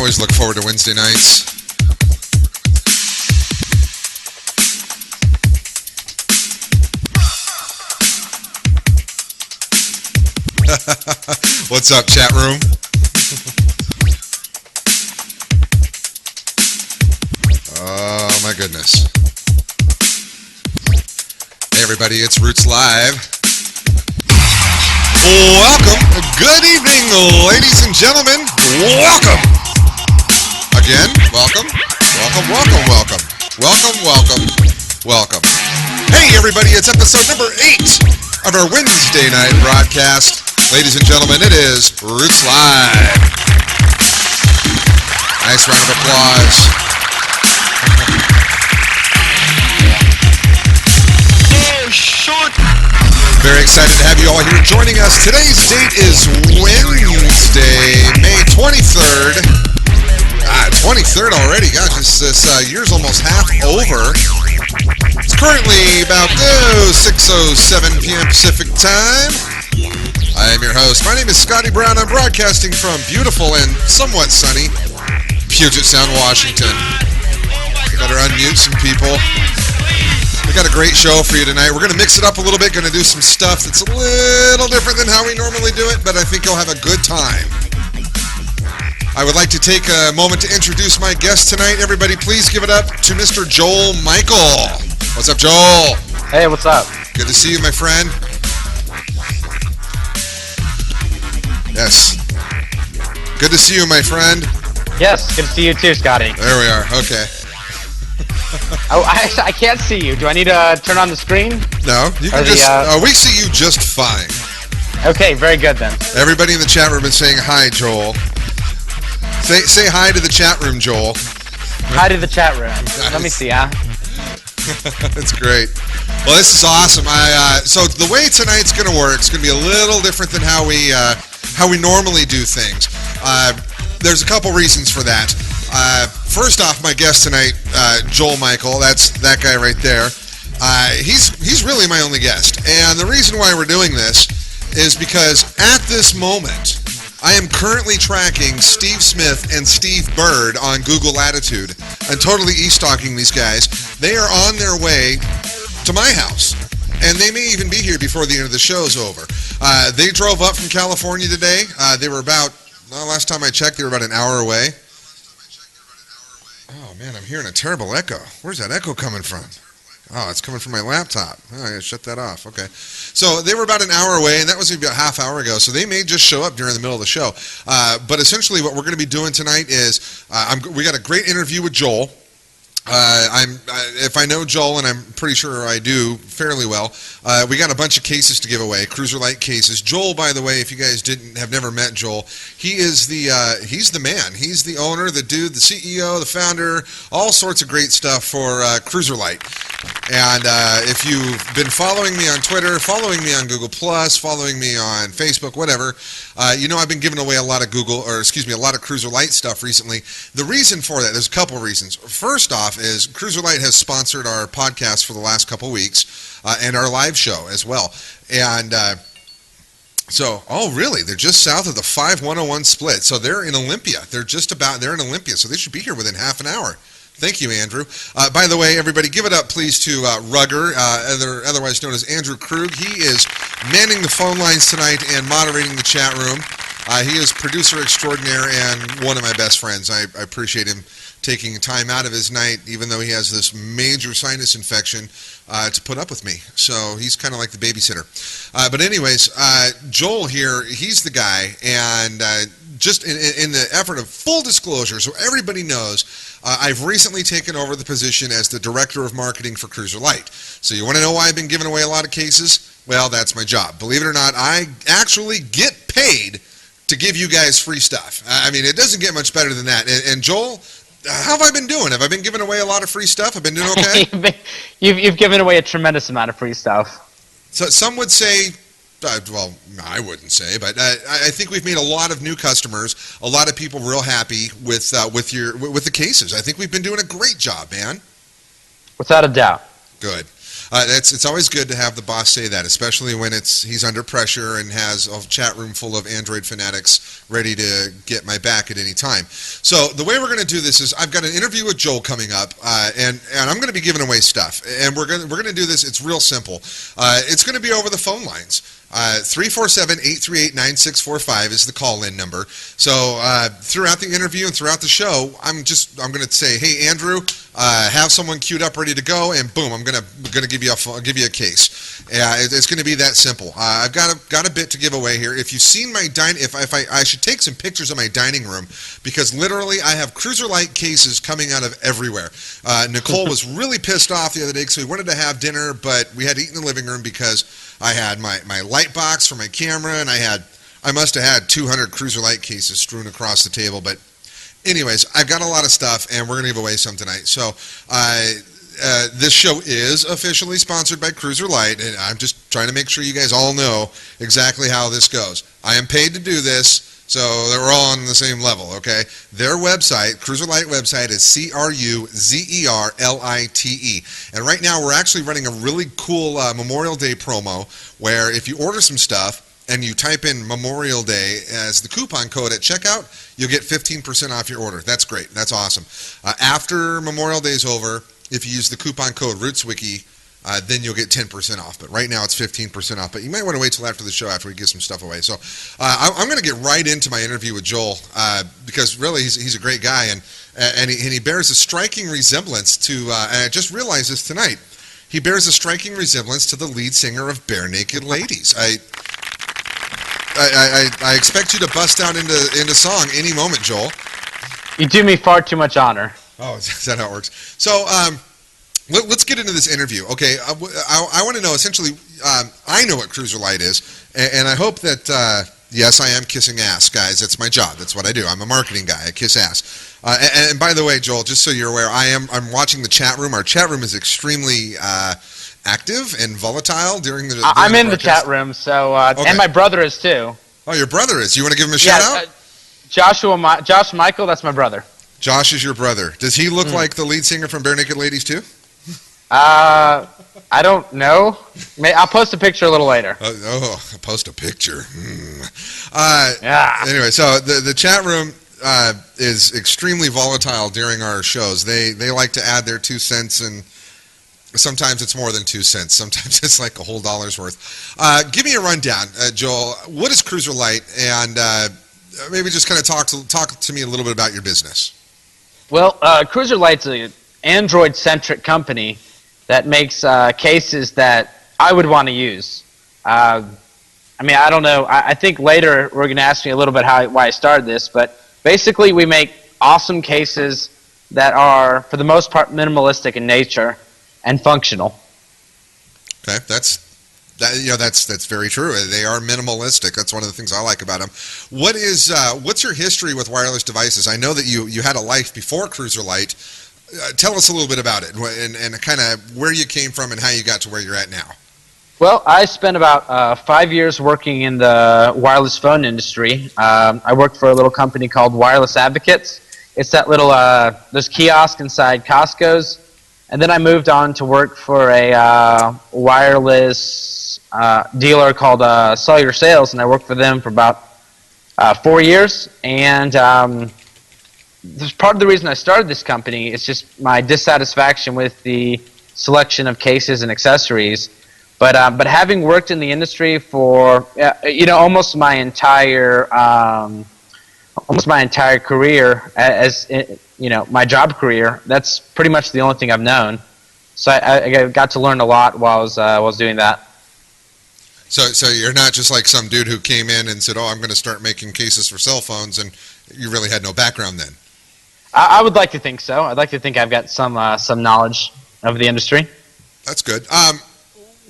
always look forward to Wednesday nights. What's up, chat room? Oh my goodness. Hey everybody, it's RootzLive. Welcome. Good evening, ladies and gentlemen. Welcome. Again, welcome. Welcome. Hey everybody, it's episode number 8 of our Wednesday night broadcast. Ladies and gentlemen, it is RootzLive. Nice round of applause. Oh, shit! Very excited to have you all here joining us. Today's date is Wednesday, May 23rd. 23rd already. Gosh, this year's almost half over. It's currently about 6:07 p.m. Pacific time. I am your host. My name is Scotty Brown. I'm broadcasting from beautiful and somewhat sunny Puget Sound, Washington. We better unmute some people. We got a great show for you tonight. We're going to mix it up a little bit. Going to do some stuff that's a little different than how we normally do it, but I think you'll have a good time. I would like to take a moment to introduce my guest tonight. Everybody, please give it up to Mr. Joel Michael. What's up, Joel? Hey, what's up? Good to see you, my friend. Yes. Good to see you, my friend. Yes, good to see you too, Scotty. There we are. Okay. Oh, I can't see you. Do I need to turn on the screen? No, you can we see you just fine. Okay, very good then. Everybody in the chat room is saying hi, Joel. Say hi to the chat room, Joel. Hi to the chat room. Nice. Let me see, huh? That's great. Well, this is awesome. So the way tonight's going to work is going to be a little different than how we normally do things. There's a couple reasons for that. First off, my guest tonight, Joel Michael, that's that guy right there. He's really my only guest. And the reason why we're doing this is because at this moment, I am currently tracking Steve Smith and Steve Bird on Google Latitude and totally e-stalking these guys. They are on their way to my house. And they may even be here before the end of the show's over. They drove up from California today. They were about, last time I checked, they were about an hour away. Oh, man, I'm hearing a terrible echo. Where's that echo coming from? Oh, it's coming from my laptop. Oh, I gotta shut that off. Okay. So they were about an hour away, and that was maybe about a half hour ago. So they may just show up during the middle of the show. But essentially what we're going to be doing tonight is we got a great interview with Joel. If I know Joel, and I'm pretty sure I do fairly well, we got a bunch of cases to give away, Cruzerlite cases. Joel, by the way, if you guys have never met Joel, he's the man. He's the owner, the dude, the CEO, the founder, all sorts of great stuff for Cruzerlite. And if you've been following me on Twitter, following me on Google+, following me on Facebook, whatever, you know I've been giving away a lot of a lot of Cruzerlite stuff recently. The reason for that, there's a couple reasons. First off is Cruzerlite has sponsored our podcast for the last couple weeks and our live show as well. And oh really? They're just south of the 5101 split. So they're in Olympia. They're in Olympia. So they should be here within half an hour. Thank you, Andrew. By the way, everybody, give it up, please, to Rugger, otherwise known as Andrew Krug. He is manning the phone lines tonight and moderating the chat room. He is producer extraordinaire and one of my best friends. I appreciate him taking time out of his night, even though he has this major sinus infection, to put up with me. So he's kind of like the babysitter. But anyways, Joel here, he's the guy, and just in the effort of full disclosure, so everybody knows, I've recently taken over the position as the Director of Marketing for Cruzerlite. So you want to know why I've been giving away a lot of cases? Well, that's my job. Believe it or not, I actually get paid to give you guys free stuff. I mean, it doesn't get much better than that. And Joel, how have I been doing? Have I been giving away a lot of free stuff? I've been doing okay? You've given away a tremendous amount of free stuff. So some would say, well, I wouldn't say, but I think we've made a lot of new customers, a lot of people real happy with the cases. I think we've been doing a great job, man. Without a doubt. Good. It's always good to have the boss say that, especially when he's under pressure and has a chat room full of Android fanatics ready to get my back at any time. So the way we're going to do this is I've got an interview with Joel coming up, and I'm going to be giving away stuff, and we're going to do this. It's real simple. It's going to be over the phone lines. 347-838-9645 is the call-in number. So throughout the interview and throughout the show, I'm going to say, "Hey, Andrew, have someone queued up, ready to go," and boom, I'm going to give you a case. It's going to be that simple. I've got a bit to give away here. If you've seen my I should take some pictures of my dining room, because literally I have Cruzerlite cases coming out of everywhere. Nicole was really pissed off the other day because we wanted to have dinner, but we had to eat in the living room because I had my light box for my camera, and I must have had 200 Cruzerlite cases strewn across the table. But anyways, I've got a lot of stuff, and we're going to give away some tonight. So this show is officially sponsored by Cruzerlite, and I'm just trying to make sure you guys all know exactly how this goes. I am paid to do this, so we're all on the same level, okay? Their website, Cruzerlite website, is Cruzerlite. And right now we're actually running a really cool Memorial Day promo where if you order some stuff and you type in Memorial Day as the coupon code at checkout, you'll get 15% off your order. That's great. That's awesome. After Memorial Day is over, if you use the coupon code RootzWiki, then you'll get 10% off. But right now it's 15% off. But you might want to wait till after the show after we give some stuff away. So I'm going to get right into my interview with Joel because really he's a great guy, and he bears a striking resemblance to, and I just realized this tonight, he bears a striking resemblance to the lead singer of Bare Naked Ladies. I expect you to bust out into song any moment, Joel. You do me far too much honor. Oh, is that how it works? So, let's get into this interview. Okay, I want to know, essentially, I know what Cruzerlite is, and I hope that, yes, I am kissing ass, guys. That's my job. That's what I do. I'm a marketing guy. I kiss ass. And by the way, Joel, just so you're aware, I'm watching the chat room. Our chat room is extremely active and volatile during the I'm in the chat room, so okay. And my brother is too. Oh, your brother is. You want to give him a shout out? Josh Michael, that's my brother. Josh is your brother. Does he look like the lead singer from Bare Naked Ladies too? I don't know. I'll post a picture a little later. I'll post a picture. Yeah. Anyway, so the chat room is extremely volatile during our shows. They like to add their 2 cents, and sometimes it's more than 2 cents. Sometimes it's like a whole dollar's worth. Give me a rundown, Joel. What is Cruzerlite, and maybe just kind of talk to me a little bit about your business. Well, Cruzerlite's an Android-centric company that makes cases that I would want to use. I don't know. I think later we're going to ask me a little bit why I started this, but basically we make awesome cases that are, for the most part, minimalistic in nature and functional. Okay, that's very true. They are minimalistic. That's one of the things I like about them. What's your history with wireless devices? I know that you had a life before Cruzerlite. Tell us a little bit about it and kind of where you came from and how you got to where you're at now. Well, I spent about 5 years working in the wireless phone industry. I worked for a little company called Wireless Advocates. It's that little there's kiosk inside Costco's, and then I moved on to work for a wireless dealer called Cellular Sales, and I worked for them for about 4 years. And part of the reason I started this company is just my dissatisfaction with the selection of cases and accessories. But having worked in the industry for almost my entire career, as my job career, that's pretty much the only thing I've known. So I got to learn a lot while I was doing that. So you're not just like some dude who came in and said, "Oh, I'm going to start making cases for cell phones," and you really had no background then. I would like to think so. I'd like to think I've got some knowledge of the industry. That's good.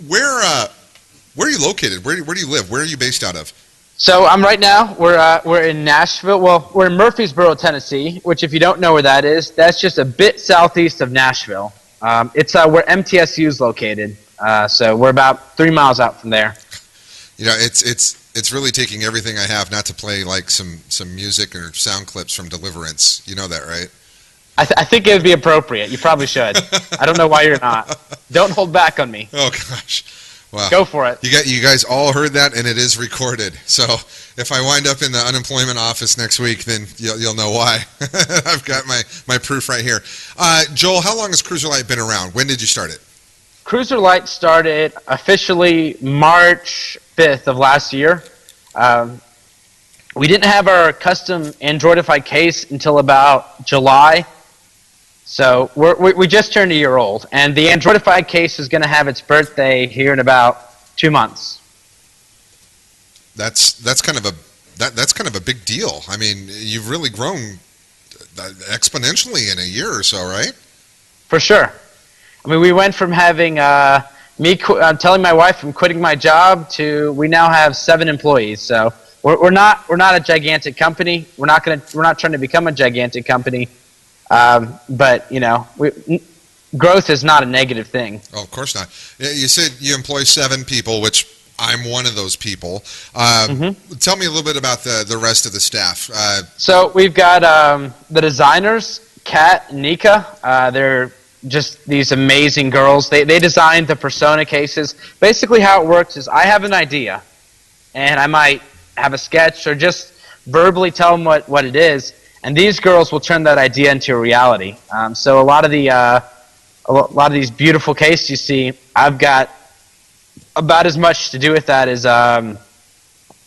Where are you located? Where do you live? Where are you based out of? So we're in Nashville. Well, we're in Murfreesboro, Tennessee, which if you don't know where that is, that's just a bit southeast of Nashville. It's where MTSU is located. So we're about 3 miles out from there. It's really taking everything I have not to play like some music or sound clips from Deliverance. You know that, right? I think it would be appropriate. You probably should. I don't know why you're not. Don't hold back on me. Oh gosh, wow. Go for it. You guys all heard that, and it is recorded. So if I wind up in the unemployment office next week, then you'll know why. I've got my proof right here. Joel, how long has Cruzerlite been around? When did you start it? Cruzerlite started officially March 5th of last year. We didn't have our custom Androidified case until about July. So we just turned a year old, and the Androidified case is going to have its birthday here in about 2 months. That's kind of a big deal. I mean, you've really grown exponentially in a year or so, right? For sure. I mean, we went from having telling my wife I'm quitting my job to we now have 7 employees. So we're not a gigantic company. We're not trying to become a gigantic company. But growth is not a negative thing. Oh, of course not. You said you employ 7 people, which I'm one of those people. Tell me a little bit about the rest of the staff. So we've got the designers, Kat and Nika. They're just these amazing girls. They designed the Persona cases. Basically how it works is I have an idea, and I might have a sketch or just verbally tell them what it is. And these girls will turn that idea into a reality. So a lot of these beautiful cases you see, I've got about as much to do with that as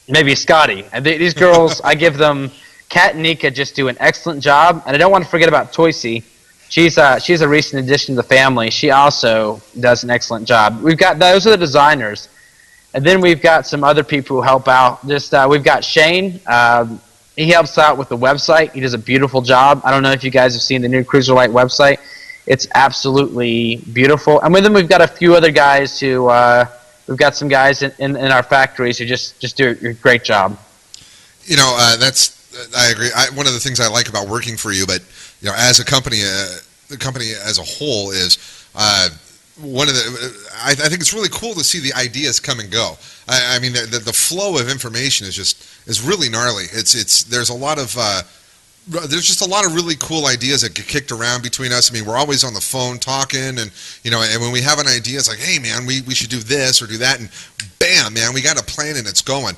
maybe Scotty. And these girls, I give them. Kat and Nika just do an excellent job, and I don't want to forget about Toysey. She's a recent addition to the family. She also does an excellent job. Those are the designers, and then we've got some other people who help out. We've got Shane. He helps out with the website. He does a beautiful job. I don't know if you guys have seen the new Cruzerlite website. It's absolutely beautiful. And with them, we've got a few other guys who we've got some guys in our factories who just do a great job. I agree. One of the things I like about working for you, but as a company, the company as a whole is one of the. I think it's really cool to see the ideas come and go. I mean, the flow of information is really gnarly. There's a lot of there's just a lot of really cool ideas that get kicked around between us. I mean, we're always on the phone talking, and and when we have an idea, it's like, hey man, we should do this or do that, and bam, man, we got a plan and it's going.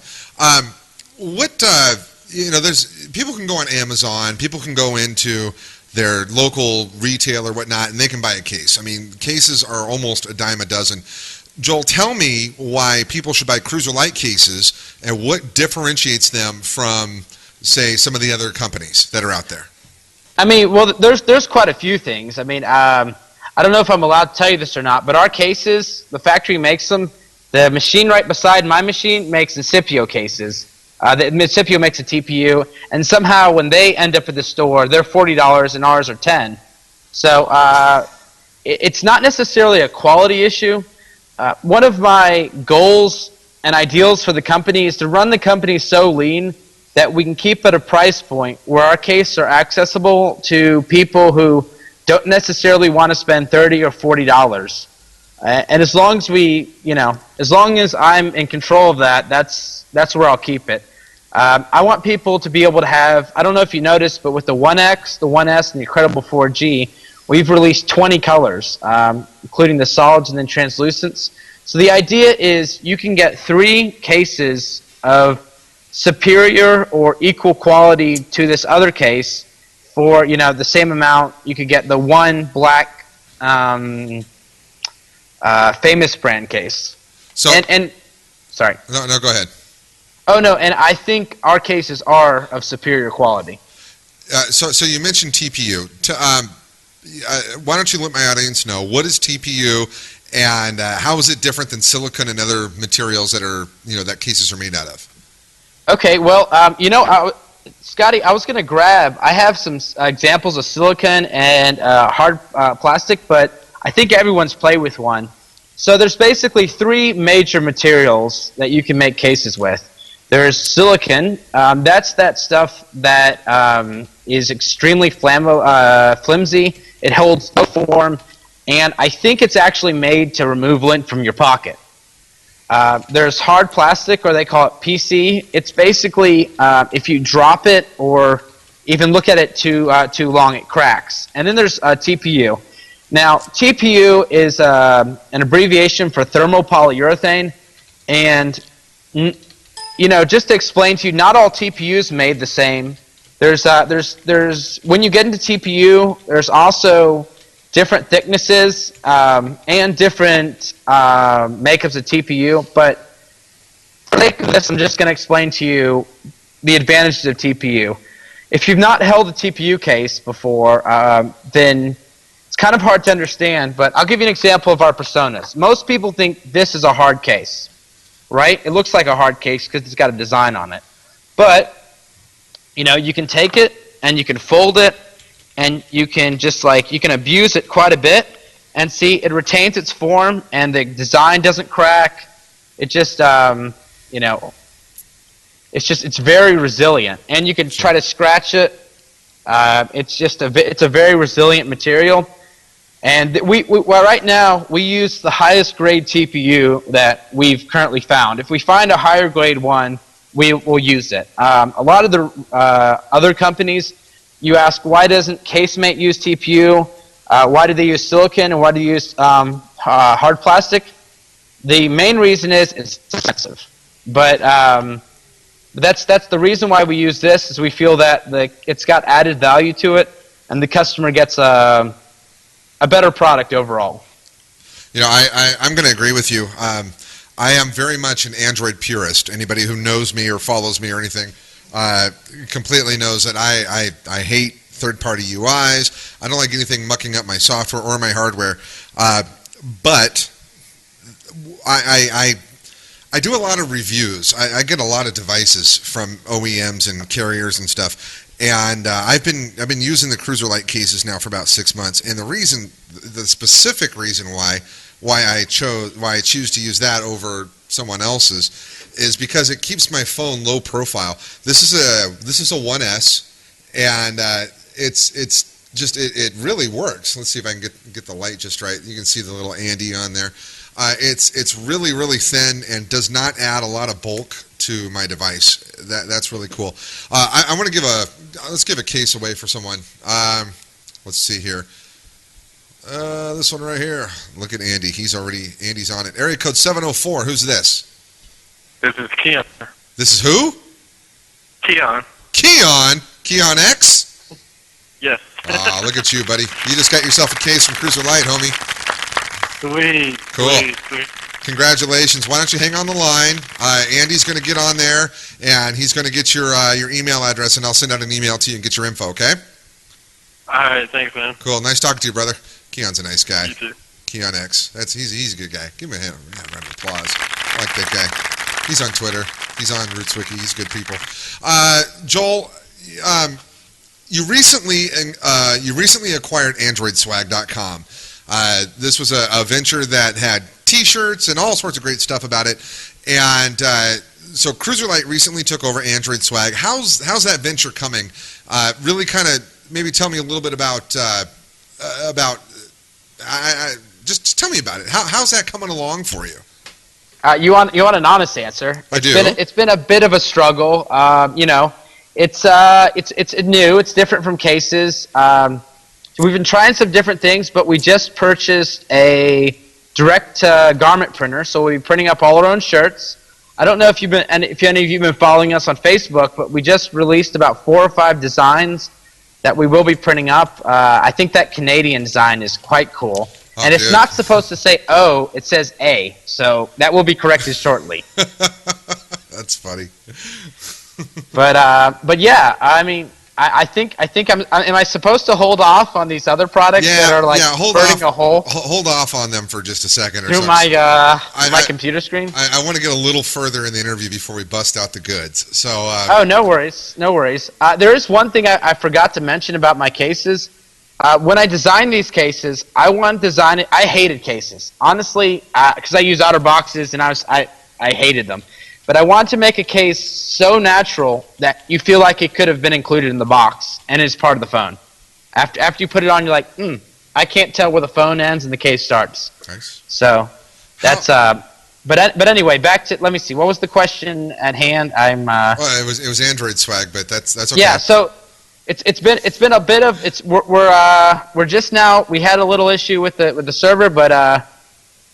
There's people can go on Amazon, people can go into their local retail or whatnot, and they can buy a case. I mean, cases are almost a dime a dozen. Joel, tell me why people should buy Cruzerlite cases and what differentiates them from, say, some of the other companies that are out there. I mean, well, there's quite a few things. I mean, I don't know if I'm allowed to tell you this or not, but our cases, the factory makes them. The machine right beside my machine makes Incipio cases. The Incipio makes a TPU, and somehow when they end up at the store, they're $40 and ours are $10. So it's not necessarily a quality issue. One of my goals and ideals for the company is to run the company so lean that we can keep at a price point where our cases are accessible to people who don't necessarily want to spend $30 or $40. And as long as I'm in control of that, that's where I'll keep it. I want people to be able to have, I don't know if you noticed, but with the 1X, the 1S, and the Incredible 4G, we've released 20 colors, including the solids and then translucents. So the idea is you can get 3 cases of superior or equal quality to this other case for the same amount. You could get the one black famous brand case. So and sorry. No, go ahead. Oh no, and I think our cases are of superior quality. So you mentioned TPU. Why don't you let my audience know what is TPU and how is it different than silicon and other materials that are that cases are made out of? Okay, well, Scotty, I was going to grab. I have some examples of silicon and hard plastic, but I think everyone's played with one. So there's basically 3 major materials that you can make cases with. There's silicon. That's that stuff that is extremely flimsy. It holds no form, and I think it's actually made to remove lint from your pocket. There's hard plastic, or they call it PC. It's basically if you drop it or even look at it too long, it cracks. And then there's TPU. Now, TPU is an abbreviation for thermopolyurethane, and just to explain to you, not all TPUs made the same. There's when you get into TPU, there's also different thicknesses and different makeups of TPU. But for the sake of this, I'm just going to explain to you the advantages of TPU. If you've not held a TPU case before, then it's kind of hard to understand. But I'll give you an example of our personas. Most people think this is a hard case, right? It looks like a hard case because it's got a design on it. But you can take it and you can fold it, and you can you can abuse it quite a bit, and see it retains its form, and the design doesn't crack. It just it's very resilient, and you can try to scratch it. It's a very resilient material, and right now we use the highest grade TPU that we've currently found. If we find a higher grade one, we will use it. A lot of the other companies, you ask, why doesn't Casemate use TPU? Why do they use silicon, and why do they use hard plastic? The main reason is it's expensive. But that's the reason why we use this, is we feel that it's got added value to it, and the customer gets a better product overall. I'm going to agree with you. I am very much an Android purist. Anybody who knows me or follows me or anything completely knows that I hate third-party UIs. I don't like anything mucking up my software or my hardware. But I do a lot of reviews. I get a lot of devices from OEMs and carriers and stuff. And I've been using the Cruzerlite cases now for about 6 months. And the specific reason why I choose to use that over someone else's is because it keeps my phone low profile. This is a 1S, and it really works. Let's see if I can get the light just right. You can see the little Andy on there. It's really, really thin and does not add a lot of bulk to my device. That's really cool. I want to let's give a case away for someone. Let's see here. This one right here. Look at Andy. Andy's on it. Area code 704. Who's this? This is Keon. This is who? Keon. Keon X? Yes. Look at you, buddy. You just got yourself a case from Cruzerlite, homie. Sweet. Cool. Sweet. Congratulations. Why don't you hang on the line? Andy's going to get on there, and he's going to get your email address, and I'll send out an email to you and get your info, okay? All right. Thanks, man. Cool. Nice talking to you, brother. Keon's a nice guy. You too. Keon X. He's a good guy. Give him a round of applause. I like that guy. He's on Twitter. He's on RootzWiki. He's good people. Joel, you recently acquired AndroidSwag.com. This was a venture that had T-shirts and all sorts of great stuff about it. And so Cruzerlite recently took over Android Swag. How's that venture coming? Really kind of maybe tell me a little bit about just tell me about it. How's that coming along for you? You want an honest answer? I do. It's been a bit of a struggle. It's new. It's different from cases. We've been trying some different things, but we just purchased a direct garment printer, so we'll be printing up all our own shirts. I don't know if any of you've been following us on Facebook, but we just released about 4 or 5 designs that we will be printing up. I think that Canadian design is quite cool. And it's not supposed to say O, it says A. So that will be corrected shortly. That's funny. But yeah, I mean, I think am I supposed to hold off on these other products that are like burning a hole? Hold off on them for just a second or through so. My computer screen. I want to get a little further in the interview before we bust out the goods. So. Oh, no worries. There is one thing I forgot to mention about my cases. When I designed these cases, I wanted to design it. I hated cases, honestly, because I use outer boxes and I hated them. But I wanted to make a case so natural that you feel like it could have been included in the box and is part of the phone. After you put it on, you're like, I can't tell where the phone ends and the case starts. Nice. So that's but anyway, back to, let me see, what was the question at hand? Well, it was Android Swag, but that's okay. Yeah. So It's been a bit of we're just now, we had a little issue with the server, but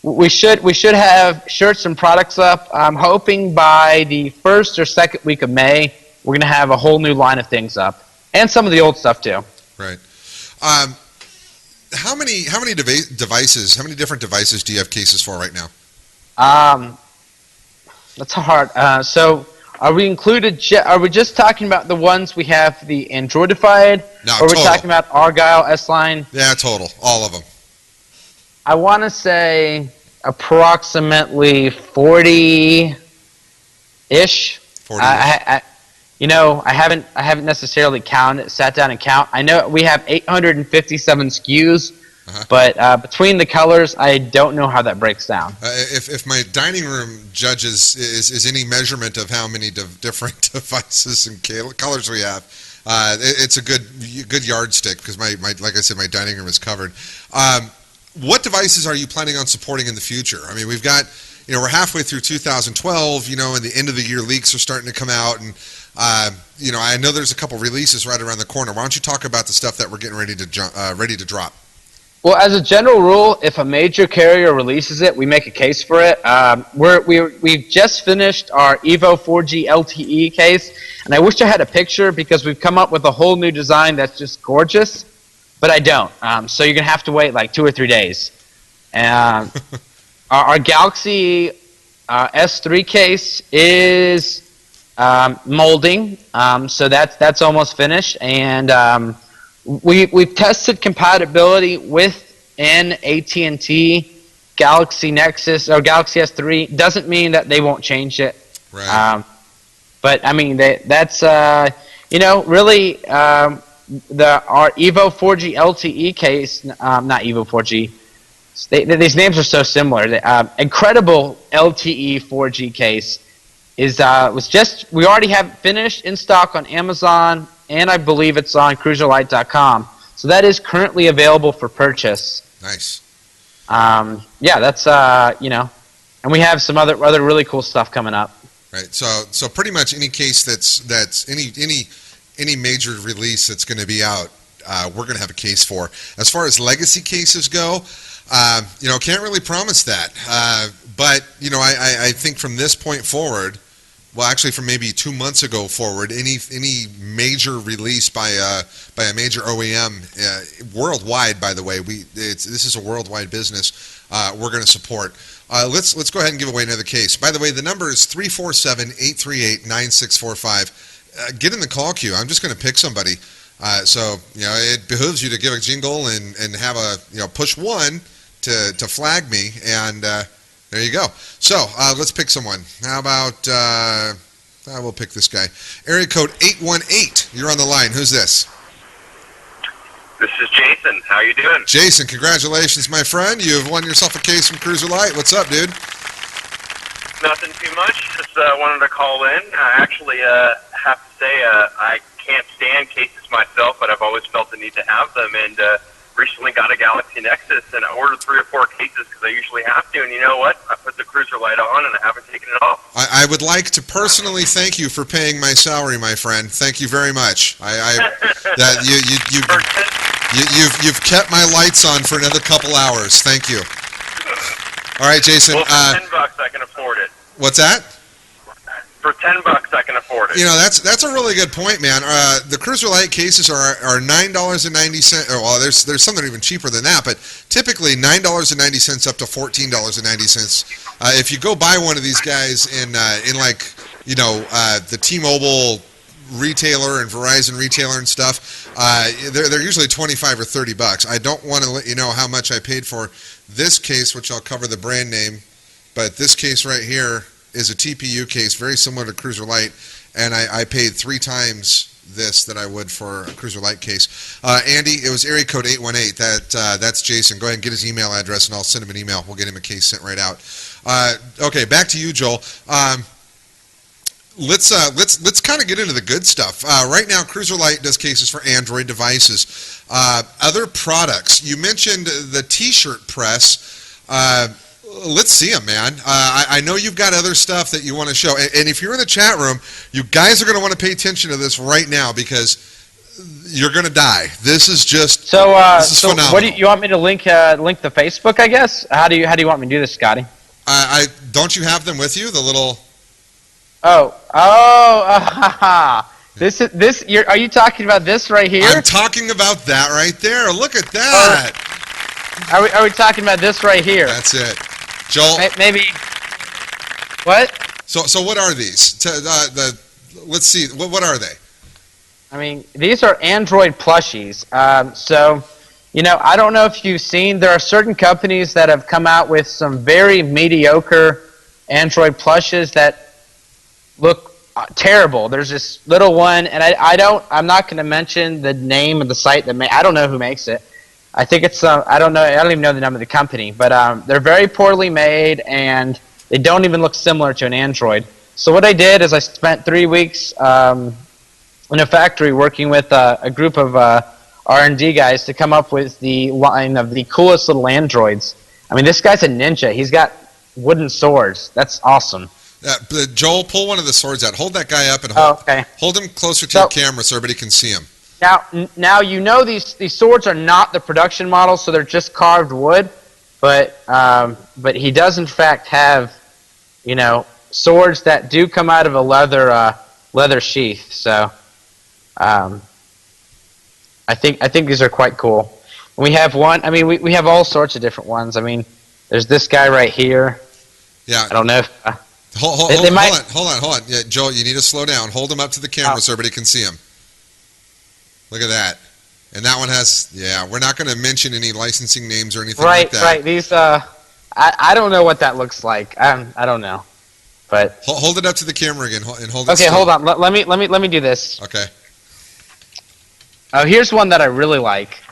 we should have shirts and products up. I'm hoping by the first or second week of May we're gonna have a whole new line of things up, and some of the old stuff too. Right. How many devices? How many different devices do you have cases for right now? That's hard. So are we included? Are we just talking about the ones we have the Androidified? No, or are we total. talking about Argyle S-Line? Yeah, total, all of them. I want to say approximately 40-ish. 40. I haven't necessarily sat down and count. I know we have 857 SKUs, but between the colors, I don't know how that breaks down. If my dining room judges is any measurement of how many different devices and colors we have, it's a good yardstick, because my like I said, my dining room is covered. What devices are you planning on supporting in the future? I mean, we've got, we're halfway through 2012, and the end of the year leaks are starting to come out, and I know there's a couple releases right around the corner. Why don't you talk about the stuff that we're getting ready to drop? Well, as a general rule, if a major carrier releases it, we make a case for it. We've just finished our Evo 4G LTE case, and I wish I had a picture, because we've come up with a whole new design that's just gorgeous, but I don't. So you're going to have to wait like 2 or 3 days. Our Galaxy S3 case is molding, so that's almost finished, and we've tested compatibility with an AT&T Galaxy Nexus or Galaxy S3. Doesn't mean that they won't change it. Right. But I mean, that's really our Evo 4G LTE case, not Evo 4G. These names are so similar. Incredible LTE 4G case we already have it finished in stock on Amazon, and I believe it's on Cruzerlite.com. So that is currently available for purchase. Nice. That's and we have some other really cool stuff coming up. Right. So pretty much any case that's any major release that's going to be out, we're going to have a case for. As far as legacy cases go, can't really promise that. But I think from this point forward, well, actually from maybe 2 months ago forward, any major release by a major OEM worldwide, by the way, this is a worldwide business, we're going to support. Let's go ahead and give away another case. By the way, the number is 347-838-9645. Get in the call queue. I'm just going to pick somebody. So it behooves you to give a jingle and have a push 1 to flag me, and there you go. So let's pick someone. How about we'll pick this guy. Area code 818. You're on the line. Who's this? This is Jason. How you doing? Jason, congratulations, my friend. You've won yourself a case from Cruzerlite. What's up, dude? Nothing too much. Just wanted to call in. I actually have to say I can't stand cases myself, but I've always felt the need to have them, and recently got a Galaxy Nexus, and I ordered 3 or 4 cases because I usually have to, and you know what? I put the Cruzerlite on, and I haven't taken it off. I would like to personally thank you for paying my salary, my friend. Thank you very much. You've kept my lights on for another couple hours. Thank you. All right, Jason. Well, for $10 I can afford it. What's that? For $10 I can afford it. That's a really good point, man. The Cruzerlite cases are $9.90. Well, there's some that are even cheaper than that, but typically $9.90 up to $14.90. If you go buy one of these guys in the T-Mobile retailer and Verizon retailer and stuff, they're usually $25 or $30. I don't want to let you know how much I paid for this case, which I'll cover the brand name, but this case right here is a TPU case, very similar to Cruzerlite, and I paid 3 times this that I would for a Cruzerlite case. Andy, it was area code 818. That's Jason. Go ahead and get his email address, and I'll send him an email. We'll get him a case sent right out. Okay, back to you, Joel. Let's kind of get into the good stuff. Right now, Cruzerlite does cases for Android devices. Other products. You mentioned the T-shirt press. Let's see them, man. I know you've got other stuff that you want to show. And if you're in the chat room, you guys are going to want to pay attention to this right now, because you're gonna die. This is just this is so phenomenal. what do you want me to link the Facebook? I guess. How do you want me to do this, Scotty? I don't you have them with you? The little. This. Are you talking about this right here? I'm talking about that right there. Look at that. Are we talking about this right here? That's it, Joel. Maybe. What? So what are these? Let's see. What are they? I mean, these are Android plushies. So, I don't know if you've seen, there are certain companies that have come out with some very mediocre Android plushes that look terrible. There's this little one, and I'm not going to mention the name of the site I don't know who makes it. I think it's I don't even know the name of the company, but they're very poorly made, and they don't even look similar to an Android. So what I did is I spent 3 weeks in a factory working with a group of R&D guys to come up with the line of the coolest little Androids. I mean, this guy's a ninja. He's got wooden swords. That's awesome. Joel, pull one of the swords out. Hold that guy up and hold him closer to your camera so everybody can see him. Now these swords are not the production models, so they're just carved wood. But he does in fact have, swords that do come out of a leather sheath. So I think these are quite cool. We have one. I mean, we have all sorts of different ones. I mean, there's this guy right here. Yeah. I don't know if. Hold on. Yeah, Joel, you need to slow down. Hold him up to the camera so everybody can see him. Look at that. And that one has, we're not going to mention any licensing names or anything like that. Right. These, I don't know what that looks like. I don't know, but hold it up to the camera again and hold it. Okay, hold on. Let me do this. Okay. Oh, here's one that I really like.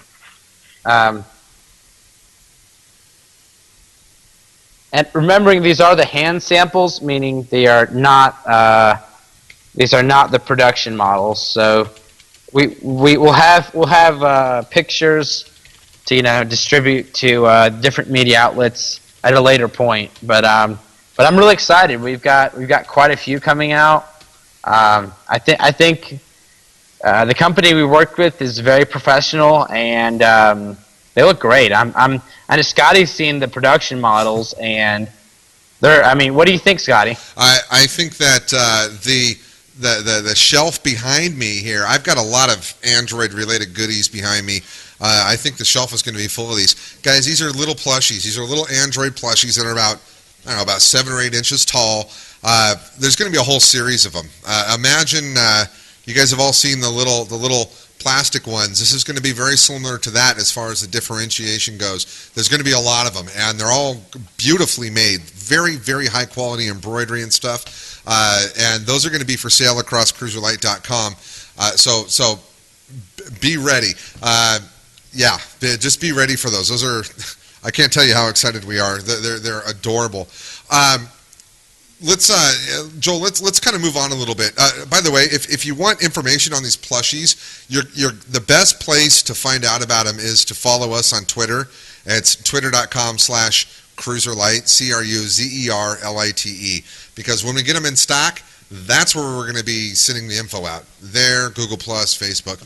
And remembering these are the hand samples, meaning they are not. These are not the production models. So we'll have pictures to distribute to different media outlets at a later point. But I'm really excited. We've got quite a few coming out. I think the company we worked with is very professional, and they look great. I know Scotty's seen the production models, and they're. I mean, what do you think, Scotty? I think that the shelf behind me here, I've got a lot of Android-related goodies behind me. I think the shelf is going to be full of these. Guys, these are little plushies. These are little Android plushies that are about 7 or 8 inches tall. There's going to be a whole series of them. Imagine you guys have all seen the little plastic ones. This is going to be very similar to that as far as the differentiation goes. There's going to be a lot of them, and they're all beautifully made. Very, very high quality embroidery and stuff. And those are going to be for sale across Cruzerlite.com. So be ready. Just be ready for those. Those are, I can't tell you how excited we are. They're adorable. Joel, let's kind of move on a little bit. By the way, if you want information on these plushies, the best place to find out about them is to follow us on Twitter. It's twitter.com/Cruzerlite, Cruzerlite, because when we get them in stock, that's where we're going to be sending the info out. There, Google+, Facebook.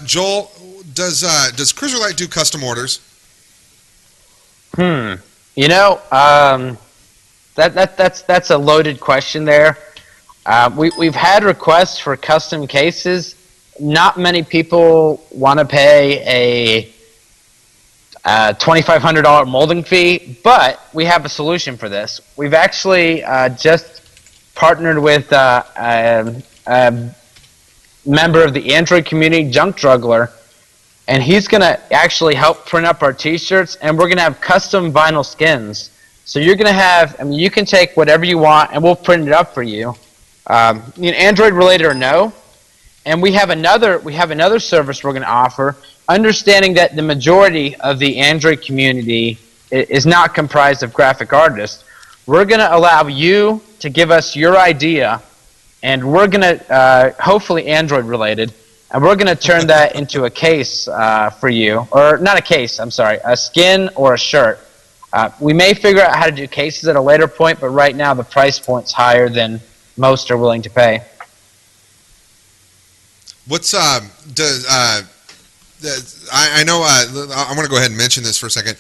Joel, does Cruzerlite do custom orders? That's a loaded question there. We've had requests for custom cases. Not many people want to pay a $2,500 molding fee, but we have a solution for this. We've actually just partnered with a member of the Android community, Junk Juggler, and he's going to actually help print up our T-shirts, and we're going to have custom vinyl skins. So you're going to have, you can take whatever you want, and we'll print it up for you. Android related or no. And we have another service we're going to offer, understanding that the majority of the Android community is not comprised of graphic artists. We're going to allow you to give us your idea, and we're going to, hopefully Android related, and we're going to turn that into a case for you. Or not a case, I'm sorry, a skin or a shirt. We may figure out how to do cases at a later point, but right now the price point's higher than most are willing to pay. What's I know. I want to go ahead and mention this for a second.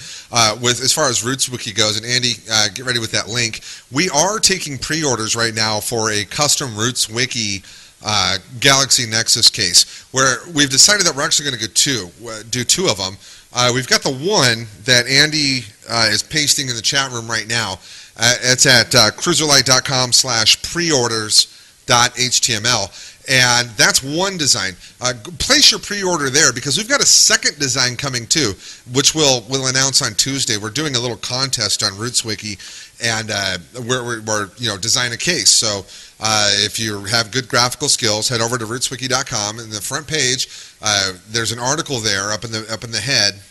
With as far as RootzWiki goes, and Andy, get ready with that link. We are taking pre-orders right now for a custom RootzWiki Galaxy Nexus case, where we've decided that we're actually going to do two of them. We've got the one that Andy is pasting in the chat room right now. It's at Cruzerlite.com/preorders.html. And that's one design. Place your pre-order there because we've got a second design coming too, which we'll announce on Tuesday. We're doing a little contest on RootzWiki, and we're design a case. So if you have good graphical skills, head over to RootzWiki.com. In the front page, there's an article there up in the head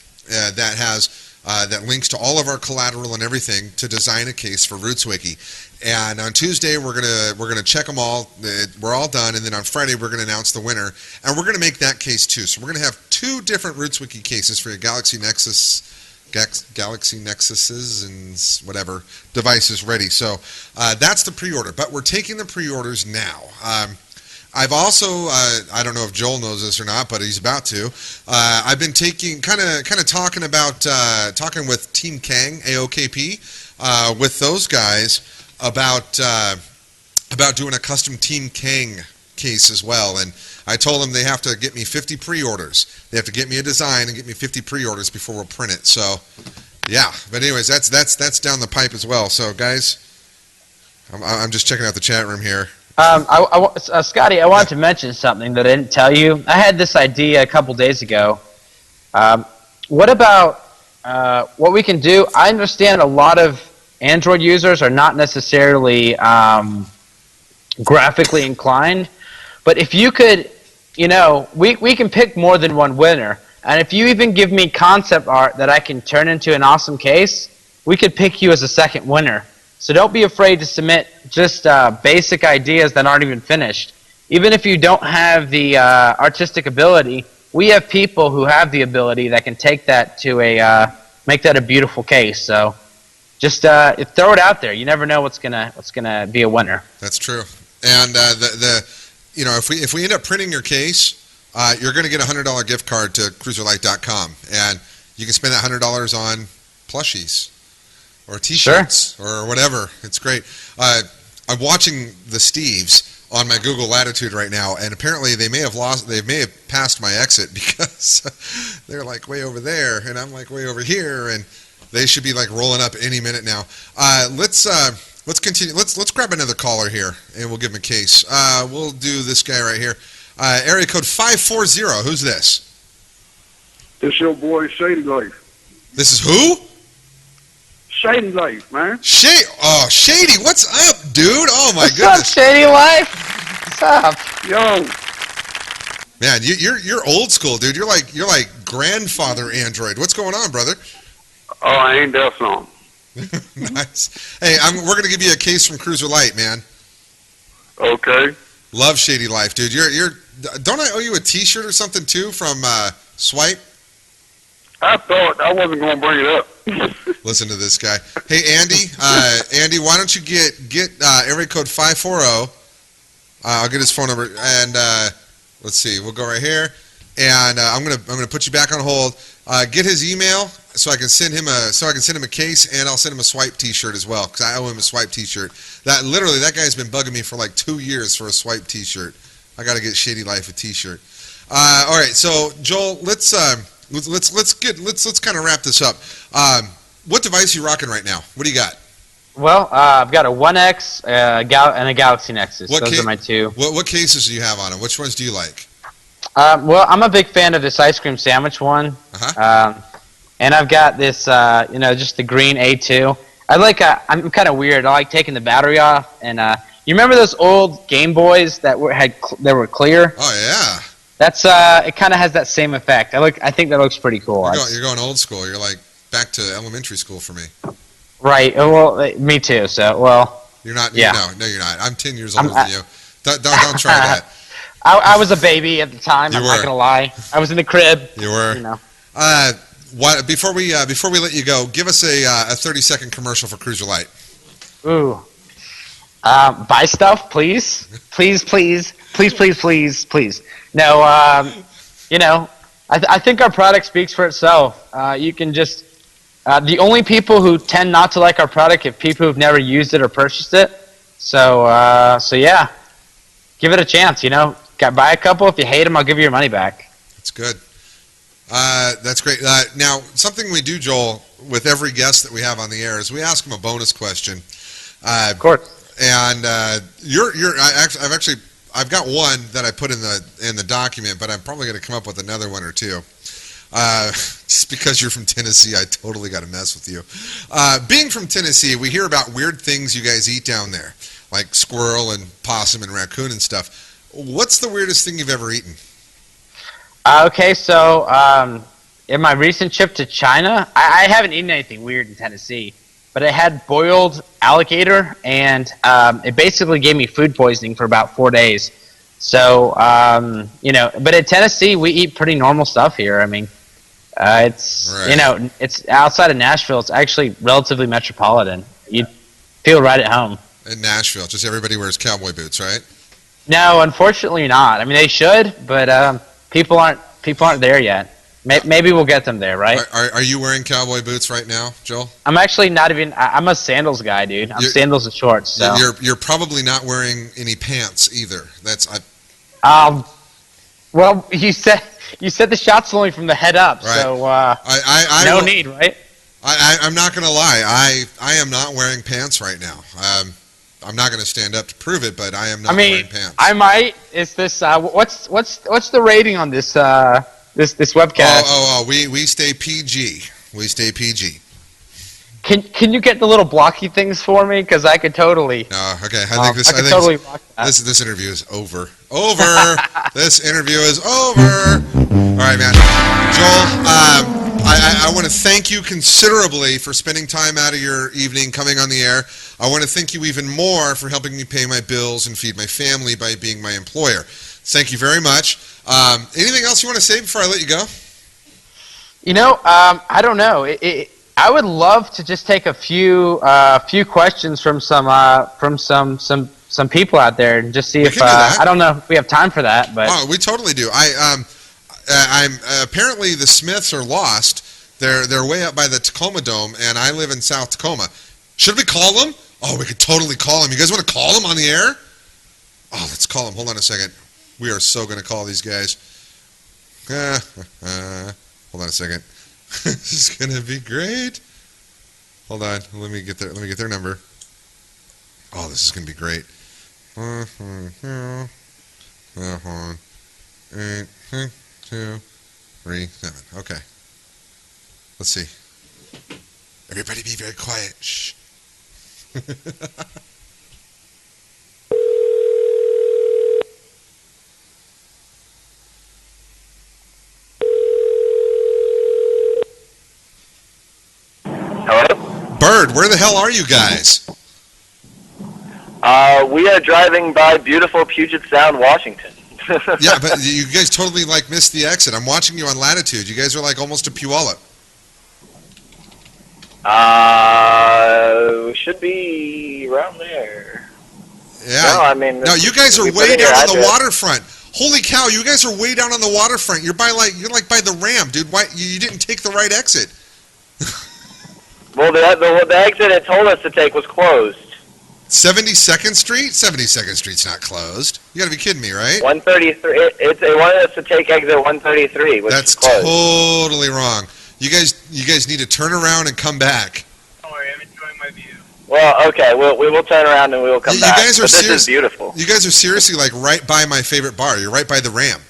that has that links to all of our collateral and everything to design a case for RootzWiki. And on Tuesday we're gonna check them all. We're all done, and then on Friday we're gonna announce the winner, and we're gonna make that case too. So we're gonna have two different RootzWiki cases for your Galaxy Nexuses and whatever devices ready. So that's the pre-order, but we're taking the pre-orders now. I've also I don't know if Joel knows this or not, but he's about to. I've been talking with Team Kang AOKP with those guys about doing a custom Team Kang case as well, and I told them they have to get me 50 pre-orders. They have to get me a design and get me 50 pre-orders before we'll print it. So, yeah. But anyways, that's down the pipe as well. So, guys, I'm just checking out the chat room here. Scotty, I wanted to mention something that I didn't tell you. I had this idea a couple days ago. What about what we can do? I understand a lot of Android users are not necessarily graphically inclined, but if you could, we can pick more than one winner, and if you even give me concept art that I can turn into an awesome case, we could pick you as a second winner. So don't be afraid to submit just basic ideas that aren't even finished. Even if you don't have the artistic ability, we have people who have the ability that can take that to make that a beautiful case. So just throw it out there. You never know what's gonna be a winner. That's true. And if we end up printing your case, you're going to get a $100 gift card to Cruzerlite.com, and you can spend that $100 on plushies or T-shirts or whatever. It's great. I'm watching the Steves on my Google Latitude right now, and apparently they may have passed my exit because they're like way over there, and I'm like way over here, and they should be like rolling up any minute now. Let's continue. Let's grab another caller here, and we'll give him a case. We'll do this guy right here. Area code 540. Who's this? This your boy Shady Life. This is who? Shady Life, man. Shady. What's up, dude? Oh my goodness. What's up, Shady Life? What's up? Yo. Man, you're old school, dude. You're like grandfather Android. What's going on, brother? Oh, I ain't that song. Nice. Hey, we're gonna give you a case from Cruzerlite, man. Okay. Love Shady Life, dude. Don't I owe you a T-shirt or something too from Swipe? I thought I wasn't gonna bring it up. Listen to this guy. Hey, Andy. Andy, why don't you get area code 540? I'll get his phone number, and let's see. We'll go right here, and I'm gonna put you back on hold. Get his email so I can send him a case, and I'll send him a Swipe T-shirt as well because I owe him a Swipe T-shirt. That guy's been bugging me for like 2 years for a Swipe T-shirt. I got to get Shady Life a T-shirt. All right, so Joel, let's kind of wrap this up. What device are you rocking right now? What do you got? Well, I've got a 1X and a Galaxy Nexus. Those are my two. What cases do you have on them? Which ones do you like? Well, I'm a big fan of this ice cream sandwich one. Uh-huh. And I've got this, just the green A2. I'm kind of weird. I like taking the battery off. And you remember those old Game Boys that were clear? Oh yeah. That's it. Kind of has that same effect. I think that looks pretty cool. You're going old school. You're like back to elementary school for me. Right. Well, me too. So You're not. Yeah. No, you're not. I'm 10 years older than you. Don't try that. I was a baby at the time. You I'm were. not gonna lie. I was in the crib. You were. Before we let you go, give us a 30-second commercial for Cruzerlite. Ooh. Buy stuff, please. Please, please. No, I think our product speaks for itself. You can just the only people who tend not to like our product are people who've never used it or purchased it. So yeah, give it a chance. Buy a couple. If you hate them, I'll give you your money back. That's good. That's great. Now, something we do, Joel, with every guest that we have on the air is we ask them a bonus question. Of course. And I've got one that I put in the document, but I'm probably going to come up with another one or two. Just because you're from Tennessee, I totally got to mess with you. Being from Tennessee, we hear about weird things you guys eat down there, like squirrel and possum and raccoon and stuff. What's the weirdest thing you've ever eaten? Okay, so in my recent trip to China, I haven't eaten anything weird in Tennessee, but I had boiled alligator, and it basically gave me food poisoning for about 4 days. So, but in Tennessee, we eat pretty normal stuff here. I mean, it's, right. It's outside of Nashville. It's actually relatively metropolitan. You feel right at home. In Nashville, just everybody wears cowboy boots, right? No, unfortunately not. I mean, they should, but people aren't there yet. Maybe we'll get them there, right? Are you wearing cowboy boots right now, Joel? I'm actually not even. I'm a sandals guy, dude. I'm sandals and shorts. So. You're probably not wearing any pants either. Well, you said the shot's only from the head up, right. So no need, right? I'm not gonna lie. I am not wearing pants right now. I'm not going to stand up to prove it, but I am not wearing pants. I might. Is this what's the rating on this this webcast? We stay PG. We stay PG. Can you get the little blocky things for me? Because I could totally. Okay. I think totally rock that. This interview is over. This interview is over. All right, man. Joel, I want to thank you considerably for spending time out of your evening coming on the air. I want to thank you even more for helping me pay my bills and feed my family by being my employer. Thank you very much. Anything else you want to say before I let you go? I don't know. I would love to just take a few questions from some people out there and just see if I don't know if we have time for that, but we totally do. I'm apparently the Smiths are lost. They're way up by the Tacoma Dome, and I live in South Tacoma. Should we call them? Oh, we could totally call them. You guys want to call them on the air? Oh, let's call them. Hold on a second. We are so going to call these guys. Hold on a second. This is going to be great. Hold on. Let me get their number. Oh, this is going to be great. 8, 6, 2, 3, 7. Okay. Let's see. Everybody be very quiet. Shh. Hello? Bird, where the hell are you guys? We are driving by beautiful Puget Sound, Washington. Yeah, but you guys totally missed the exit. I'm watching you on latitude. You guys are almost to Puyallup. We should be around there. Yeah. No, I mean. No, you guys are way down on the waterfront. Holy cow, you guys are way down on the waterfront. You're by by the ramp, dude. Why you didn't take the right exit? Well, the exit it told us to take was closed. 72nd Street? 72nd Street's not closed. You gotta be kidding me, right? 133. It wanted us to take exit 133, which That's is closed. totally wrong. You guys need to turn around and come back. Don't worry, I'm enjoying my view. Well, okay, we will turn around and we will come back. Guys are this is beautiful. You guys are seriously right by my favorite bar. You're right by the Ram.